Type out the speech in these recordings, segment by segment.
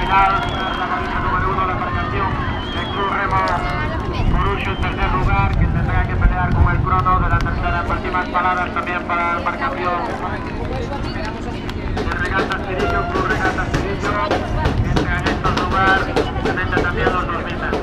final, la baliza número 1, la embarcación del Club Remo Corucho en tercer lugar, que tendrá que pelear con el crono de la tercera. En últimas palabras también para la embarcación de Regatas Cirillo, Club Regatas Cirillo, que entra en estos lugares y se mete también los 2000 metros.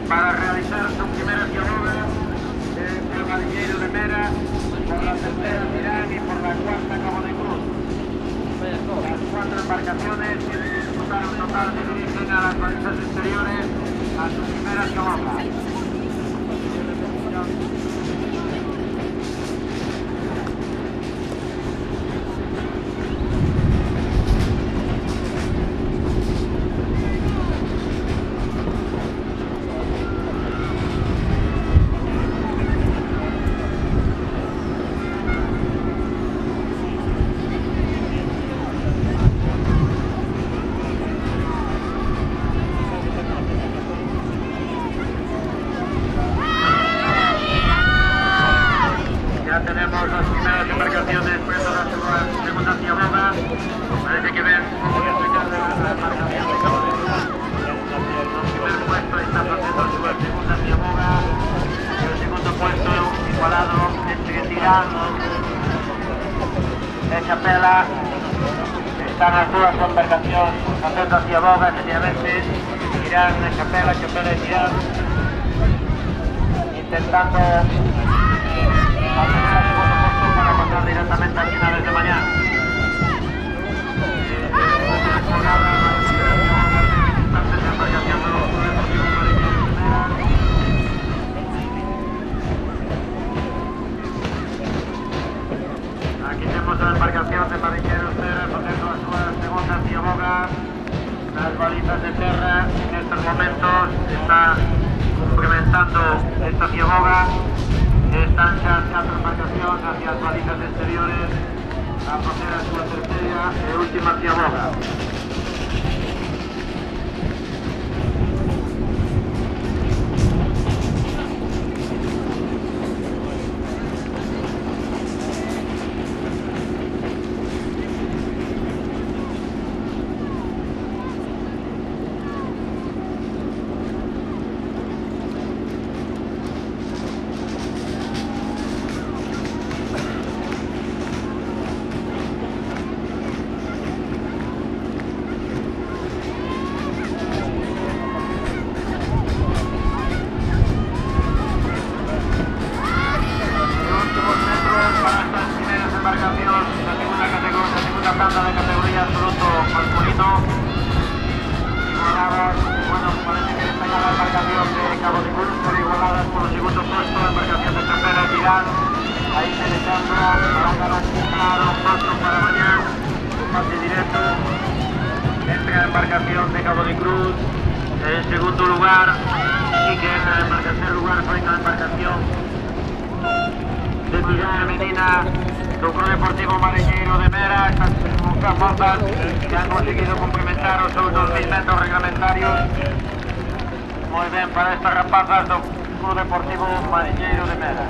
Para realizar su primera piadoga entre el Marillero de Mera, por la tercera Tirán y por la cuarta Cabo de Cruz. Las 4 embarcaciones tienen que disputar un total de dirigen a las balizas exteriores a su primera piadoga. Tenemos las primeras embarcaciones frente a la segunda piadoga. Parece que ven cómo se acerca la embarcación de Cabo de Cruz. El primer puesto está haciendo su segunda piadoga. El segundo puesto igualado entre Tirán y Chapela. Están las dos embarcaciones haciendo piadoga, efectivamente. Tirán, Chapela y Tirán. Intentando para pasar directamente a finales de mañana. Aquí tenemos la embarcación de Mariñeros Mera haciendo su segunda piadoga. Las balizas de tierra en estos momentos están complementando esta piadoga. Están ya 4 embarcaciones hacia las balizas exteriores a proceder a su tercera y última piadoga. Tanda de categoría absoluto masculino. Igualadas, bueno, parece que destaca la embarcación de Cabo de Cruz, pero igualadas por el segundo puesto, la embarcación de Chapela y Tirán. Ahí se le cambia para garantizar un puesto para mañana, un pase directo entre la embarcación de Cabo de Cruz. En segundo lugar, y que en tercer lugar fue la embarcación de Tirán Femenina. El Club Deportivo Mariñeiro de Mera, estas muchas montas que han conseguido complementar los 2000 metros reglamentarios. Muy bien para estas rapazas del Club Deportivo Mariñeiro de Mera.